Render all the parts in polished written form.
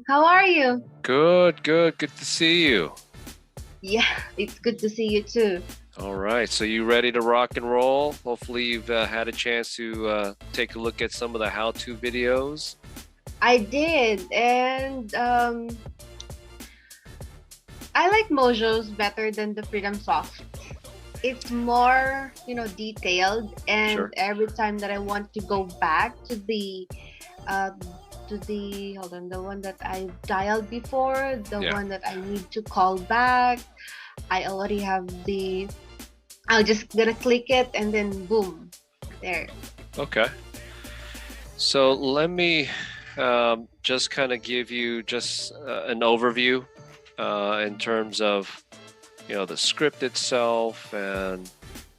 How are you? Good, good, good to see you. Yeah, it's good to see you too. All right, so you ready to rock and roll? Hopefully you've had a chance to take a look at some of the how-to videos. I did, and I like Mojo's better than the Freedom Soft. It's more, detailed, and Sure. every time that I want to go back um, to the hold on, the one that I dialed before, the Yeah. one that I need to call back, I already have the. I'll just gonna click it, and then boom, there. Okay. So let me just kind of give you just an overview in terms of, the script itself and,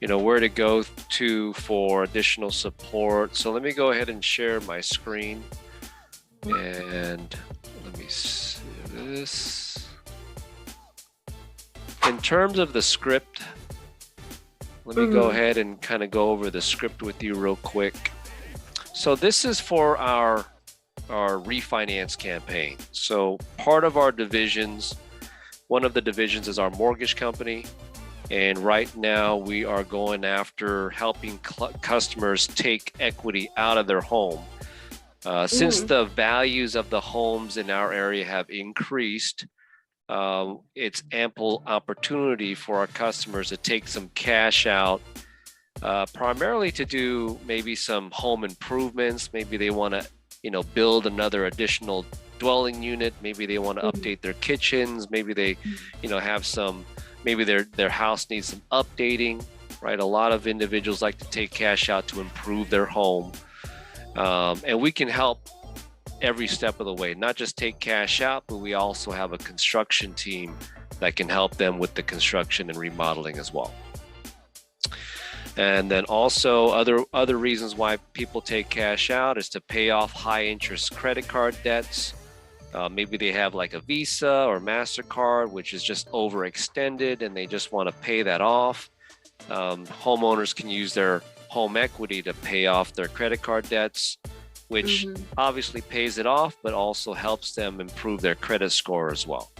where to go to for additional support. So let me go ahead and share my screen. And let me see this. In terms of the script, let me go ahead and kind of go over the script with you real quick. So this is for our refinance campaign. So part of our divisions, one of the divisions is our mortgage company. And right now we are going after helping customers take equity out of their home. Since the values of the homes in our area have increased, it's ample opportunity for our customers to take some cash out, primarily to do maybe some home improvements. Maybe they want to, build another additional dwelling unit. Maybe they want to update their kitchens. Maybe they, have some, maybe their house needs some updating, right? A lot of individuals like to take cash out to improve their home. And we can help every step of the way, not just take cash out, but we also have a construction team that can help them with the construction and remodeling as well. And then also other reasons why people take cash out is to pay off high interest credit card debts. Maybe they have like a Visa or MasterCard, which is just overextended and they just want to pay that off. Homeowners can use their home equity to pay off their credit card debts, which obviously pays it off, but also helps them improve their credit score as well.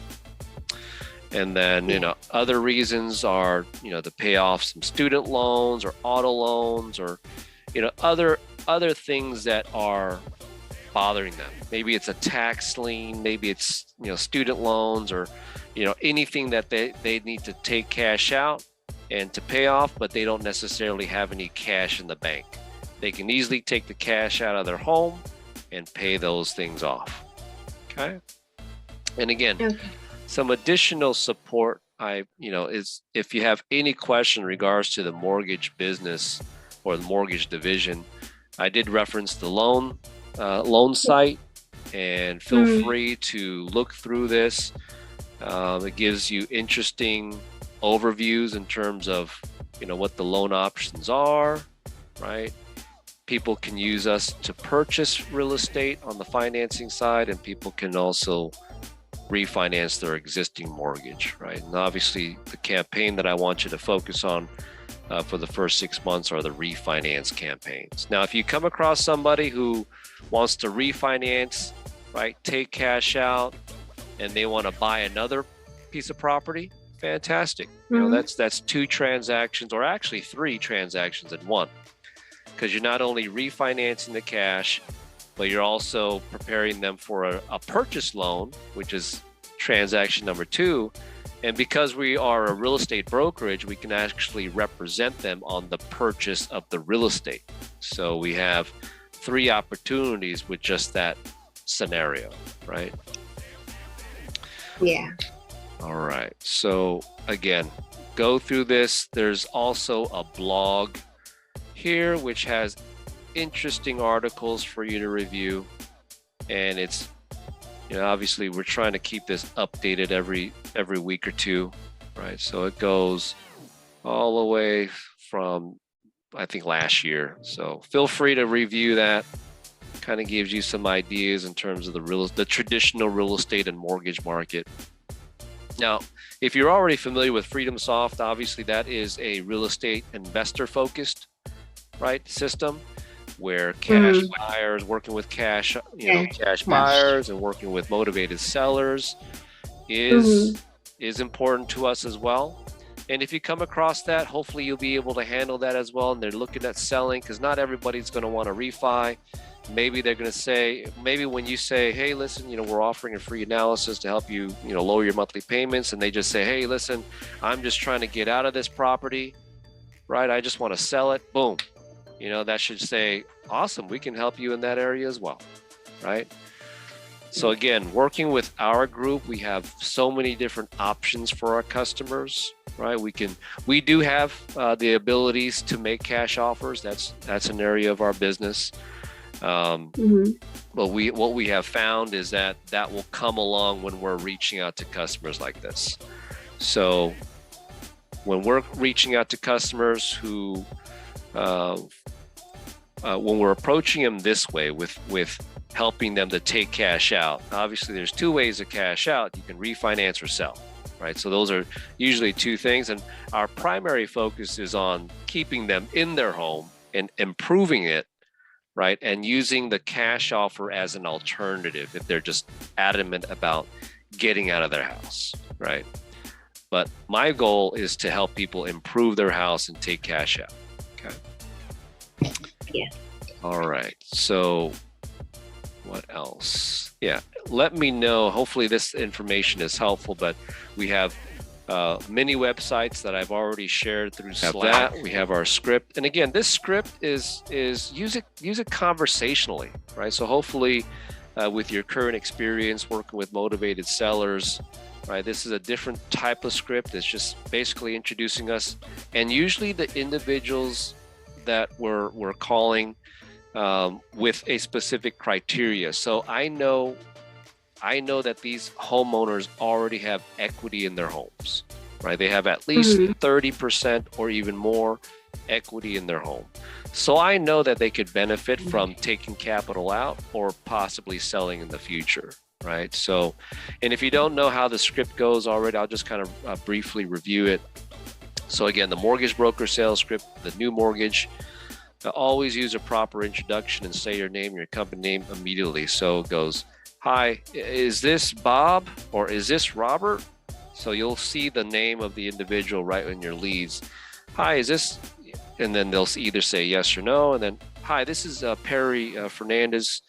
And then, other reasons are, to pay off some student loans or auto loans or, other things that are bothering them. Maybe it's a tax lien, maybe it's, student loans or, anything that they need to take cash out and to pay off, but they don't necessarily have any cash in the bank. They can easily take the cash out of their home and pay those things off. Okay. And again, some additional support is if you have any question in regards to the mortgage business or the mortgage division, I did reference the loan site, and feel free to look through this. It gives you interesting overviews in terms of what the loan options are, right? People can use us to purchase real estate on the financing side, and people can also refinance their existing mortgage, right? And obviously the campaign that I want you to focus on for the first 6 months are the refinance campaigns. Now, if you come across somebody who wants to refinance, right, take cash out, and they want to buy another piece of property, fantastic. That's 2 transactions, or actually 3 transactions in one, because you're not only refinancing the cash, but you're also preparing them for a purchase loan, which is transaction number 2. And because we are a real estate brokerage, we can actually represent them on the purchase of the real estate. So we have 3 opportunities with just that scenario, right? Yeah. All right. So again, go through this. There's also a blog here, which has interesting articles for you to review. And it's, obviously we're trying to keep this updated every week or 2, right? So it goes all the way from, I think, last year. So feel free to review that. Kind of gives you some ideas in terms of the traditional real estate and mortgage market. Now, if you're already familiar with Freedom Soft, obviously that is a real estate investor focused, right, system. where cash Mm-hmm. buyers, working with cash, Yeah. cash Cash. buyers and working with motivated sellers Mm-hmm. is important to us as well. And if you come across that, hopefully you'll be able to handle that as well. And they're looking at selling, because not everybody's going to want to refi. Maybe they're going to say, maybe when you say, hey, listen, we're offering a free analysis to help you, lower your monthly payments. And they just say, hey, listen, I'm just trying to get out of this property, right? I just want to sell it. Boom. That should say, awesome, we can help you in that area as well, right? So again, working with our group, we have so many different options for our customers, right? We do have the abilities to make cash offers. That's an area of our business. Mm-hmm. But what we have found is that will come along when we're reaching out to customers like this. So when we're reaching out to customers who, when we're approaching them this way with helping them to take cash out, obviously there's two ways to cash out. You can refinance or sell, right? So those are usually two things. And our primary focus is on keeping them in their home and improving it, right? And using the cash offer as an alternative if they're just adamant about getting out of their house, right? But my goal is to help people improve their house and take cash out. Okay. Yeah. All right. So what else? Yeah. Let me know. Hopefully this information is helpful, but we have many websites that I've already shared through Slack. We have our script. And again, this script is use it conversationally, right? So hopefully with your current experience working with motivated sellers, right? This is a different type of script. It's just basically introducing us. And usually the individuals that we're calling with a specific criteria. So I know that these homeowners already have equity in their homes, right? They have at least 30% or even more equity in their home. So I know that they could benefit from taking capital out or possibly selling in the future, right? So, and if you don't know how the script goes already, I'll just kind of briefly review it. So again, the mortgage broker sales script, the new mortgage, always use a proper introduction and say your name, your company name immediately. So it goes, hi, is this Bob or is this Robert? So you'll see the name of the individual right in your leads. Hi, is this? And then they'll either say yes or no. And then, hi, this is Perry Fernandez.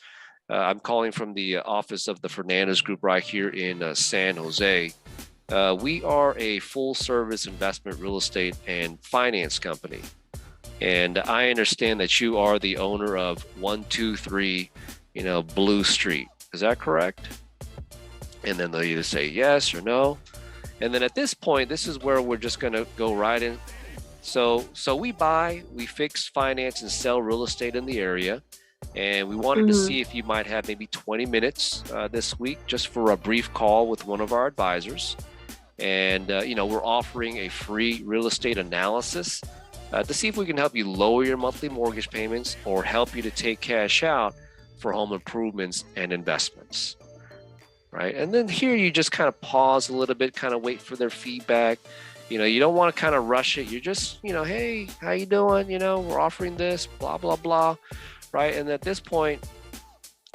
I'm calling from the office of the Fernandez Group right here in San Jose. We are a full service investment real estate and finance company. And I understand that you are the owner of 123, Blue Street. Is that correct? And then they'll either say yes or no. And then at this point, this is where we're just going to go right in. So we buy, we fix, finance, and sell real estate in the area. And we wanted to see if you might have maybe 20 minutes this week just for a brief call with one of our advisors. And, we're offering a free real estate analysis to see if we can help you lower your monthly mortgage payments or help you to take cash out for home improvements and investments, right? And then here you just kind of pause a little bit, kind of wait for their feedback. You don't want to kind of rush it. You're just, hey, how you doing? We're offering this, blah, blah, blah, right? And at this point,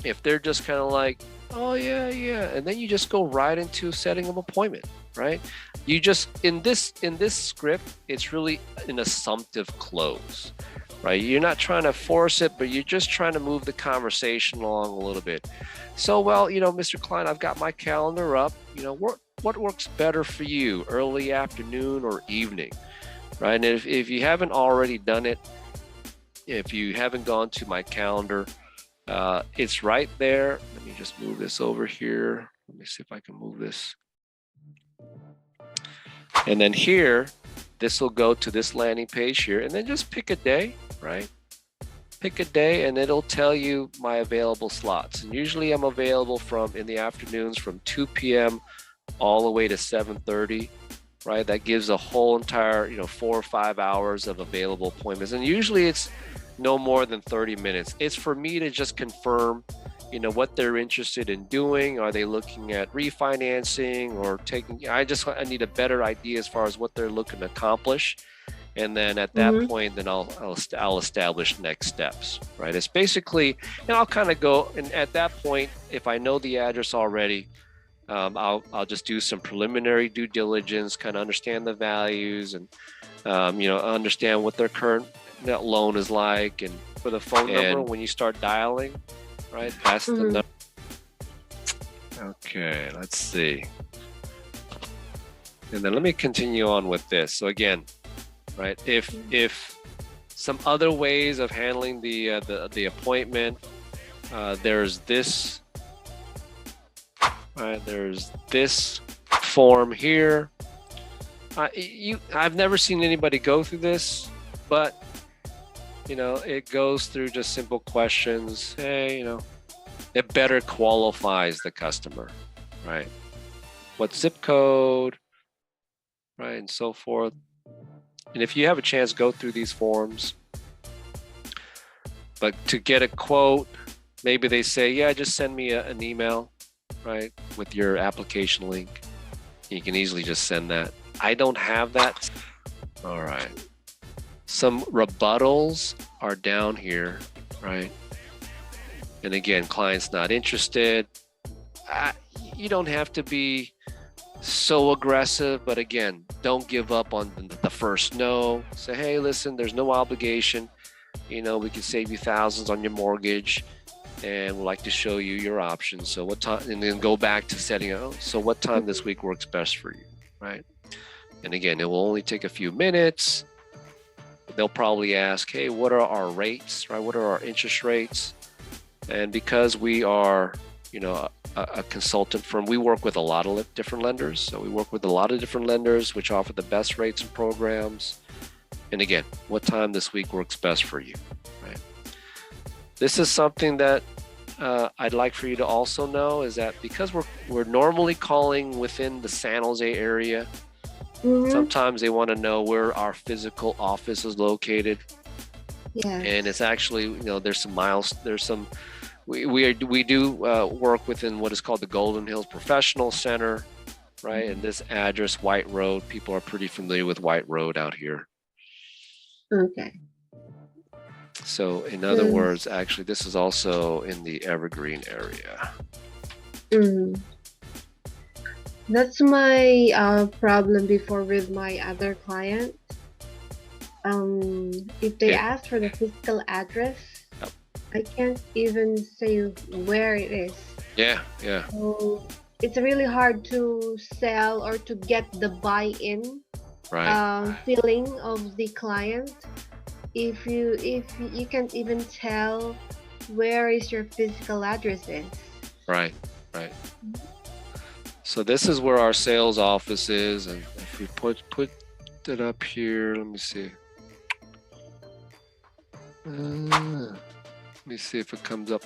if they're just kind of like, oh, yeah, and then you just go right into setting an appointment, right? You just, in this script, it's really an assumptive close, right? You're not trying to force it, but you're just trying to move the conversation along a little bit. So, well, Mr. Klein, I've got my calendar up. What works better for you, early afternoon or evening, right? And if you haven't already done it, if you haven't gone to my calendar, it's right there. Let me just move this over here. Let me see if I can move this. And then here, this will go to this landing page here, and then just pick a day, right? Pick a day and it'll tell you my available slots. And usually I'm available in the afternoons from 2 p.m. all the way to 7:30, right? That gives a whole entire, 4 or 5 hours of available appointments. And usually it's no more than 30 minutes. It's for me to just confirm, what they're interested in doing. Are they looking at refinancing or I need a better idea as far as what they're looking to accomplish. And then at that point, then I'll establish next steps, right? It's basically, and I'll kind of go, and at that point, if I know the address already, I'll just do some preliminary due diligence, kind of understand the values, and understand what their current net loan is like, and for the phone number when you start dialing, right? That's the number. Okay, let's see. And then let me continue on with this. So again, right? If some other ways of handling the appointment, there's this. There's this form here. I've never seen anybody go through this, but it goes through just simple questions. Hey, it better qualifies the customer, right? What zip code, right, and so forth. And if you have a chance, go through these forms. But to get a quote, maybe they say, yeah, just send me an email, right, with your application link. You can easily just send that. I don't have that. All right. Some rebuttals are down here, right? And again, client's not interested. You don't have to be so aggressive, but again, don't give up on the first no. Say, hey, listen, there's no obligation. We can save you thousands on your mortgage, and we'd like to show you your options. So what time, and then go back to setting up. So what time this week works best for you, right? And again, it will only take a few minutes. They'll probably ask, hey, what are our rates, right? What are our interest rates? And because we are, a consultant firm, we work with a lot of different lenders. So we work with a lot of different lenders which offer the best rates and programs. And again, what time this week works best for you, right? This is something that I'd like for you to also know, is that because we're normally calling within the San Jose area, sometimes they want to know where our physical office is located. Yeah. And it's actually, there's some miles, we do work within what is called the Golden Hills Professional Center, right? And this address, White Road, people are pretty familiar with White Road out here. Okay. So in other words, actually, this is also in the Evergreen area. That's my problem before with my other client. If they ask for the physical address, I can't even say where it is. Yeah. So it's really hard to sell or to get the buy-in feeling of the client if you can't even tell where is your physical address is. Right. So this is where our sales office is, and if we put it up here, let me see. Let me see if it comes up.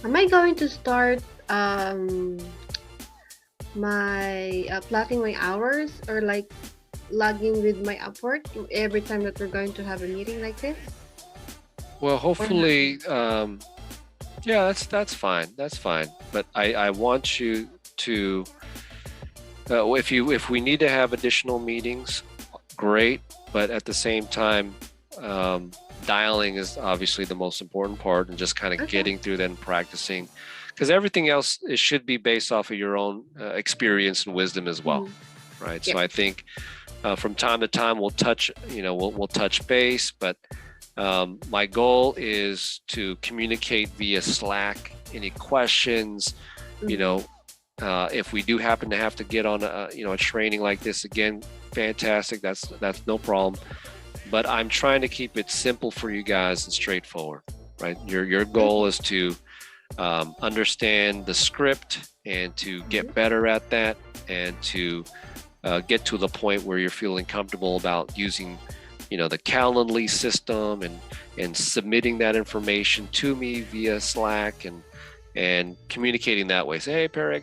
Am I going to start my plotting my hours, or like logging with my Upwork every time that we're going to have a meeting like this? Well, hopefully, yeah, that's fine. That's fine. But I want you to, if we need to have additional meetings, great. But at the same time, dialing is obviously the most important part, and just kind of getting through that and practicing, because everything else, it should be based off of your own experience and wisdom as well, right? So I think from time to time we'll touch, we'll touch base, but my goal is to communicate via Slack. Any questions, if we do happen to have to get on a training like this again, fantastic. That's no problem. But I'm trying to keep it simple for you guys and straightforward, right? Your goal is to understand the script and to get better at that, and to get to the point where you're feeling comfortable about using, the Calendly system and submitting that information to me via Slack and communicating that way. Say, hey, Perry,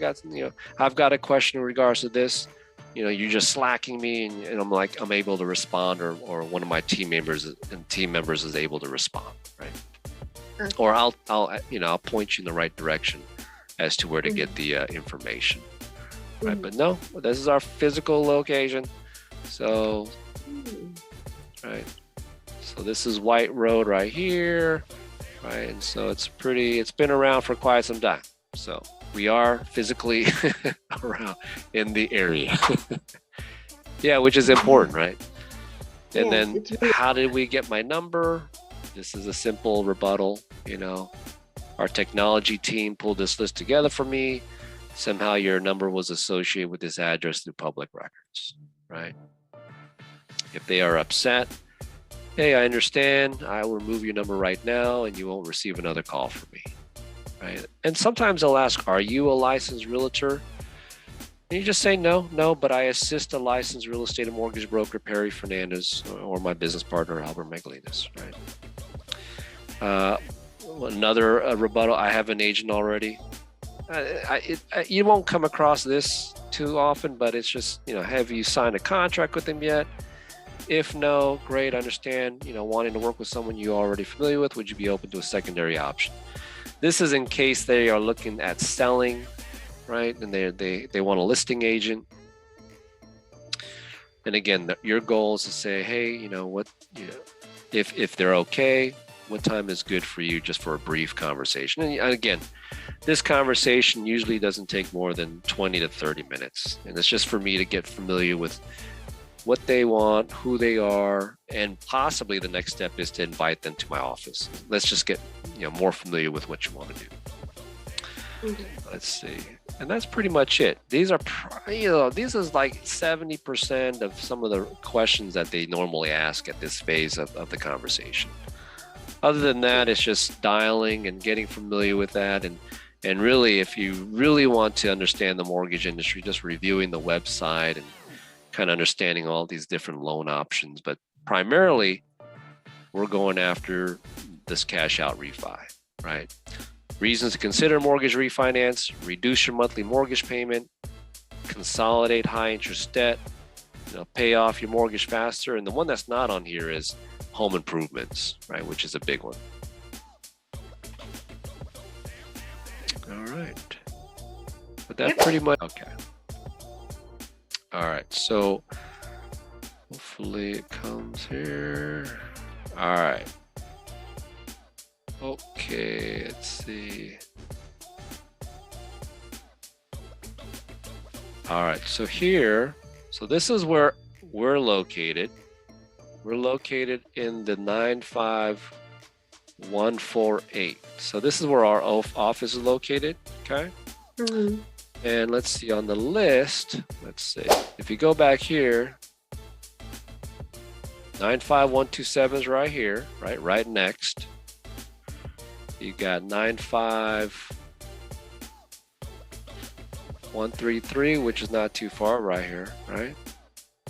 I've got a question in regards to this. You're just slacking me, and I'm able to respond, or one of my team members is able to respond, right? Okay. or I'll point you in the right direction as to where to get the information. Right, but no, this is our physical location. So, right, so this is White Road right here, right, and so it's been around for quite some time. So we are physically around in the area. Yeah, which is important, right? And then how did we get my number? This is a simple rebuttal. Our technology team pulled this list together for me. Somehow your number was associated with this address through public records, right? If they are upset, hey, I understand. I will remove your number right now and you won't receive another call from me, right? And sometimes they'll ask, are you a licensed realtor? And you just say, no, but I assist a licensed real estate and mortgage broker, Perry Fernandez, or my business partner, Albert Meglinas, right? Another rebuttal, I have an agent already. You won't come across this too often, but it's just, have you signed a contract with them yet? If no, great, I understand, wanting to work with someone you're already familiar with, would you be open to a secondary option? This is in case they are looking at selling, right? And they want a listing agent. And again, your goal is to say, hey, if they're okay, what time is good for you just for a brief conversation? And again, this conversation usually doesn't take more than 20 to 30 minutes. And it's just for me to get familiar with what they want, who they are, and possibly the next step is to invite them to my office. Let's just get more familiar with what you want to do. Let's see. And that's pretty much it. These are, these is like 70% of some of the questions that they normally ask at this phase of the conversation. Other than that, it's just dialing and getting familiar with that. And really, if you really want to understand the mortgage industry, just reviewing the website and kind of understanding all these different loan options. But primarily, we're going after this cash out refi, right? Reasons to consider mortgage refinance: reduce your monthly mortgage payment, consolidate high interest debt, pay off your mortgage faster. And the one that's not on here is home improvements, right? Which is a big one. All right. But that pretty much, okay. All right, so hopefully it comes here. All right. Okay, let's see. All right, so here, so this is where we're located. We're located in the 95148. So this is where our office is located, okay? And let's see on the list, let's see. If you go back here, 95127 is right here, right next. You got 95133, which is not too far right here, right?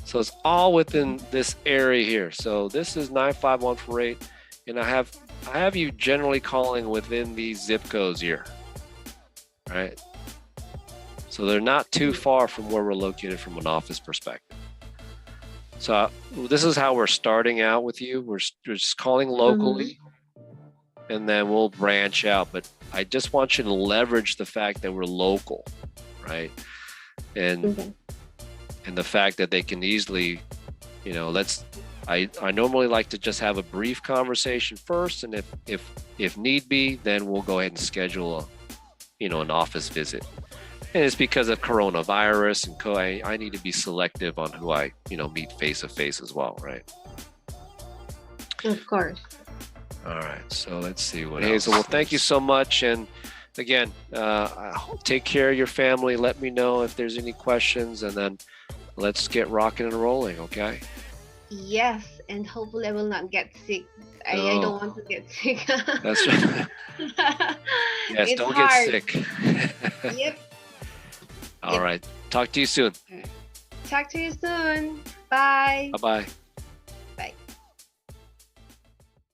So it's all within this area here. So this is 95148, and I have you generally calling within these zip codes here, right? So they're not too far from where we're located from an office perspective. So this is how we're starting out with you. We're just calling locally, and then we'll branch out. But I just want you to leverage the fact that we're local, right? And the fact that they can easily, I normally like to just have a brief conversation first, and if need be, then we'll go ahead and schedule an office visit. And it's because of coronavirus and I need to be selective on who I meet face to face as well, right? Of course. All right, so let's see what Hazel. Well, thank you so much, and again, take care of your family. Let me know if there's any questions, and then let's get rocking and rolling, okay? Yes, and hopefully I will not get sick. I don't want to get sick. That's right. Yes, it's don't hard. get sick. Yep. All right. Talk to you soon. Talk to you soon. Bye. Bye-bye.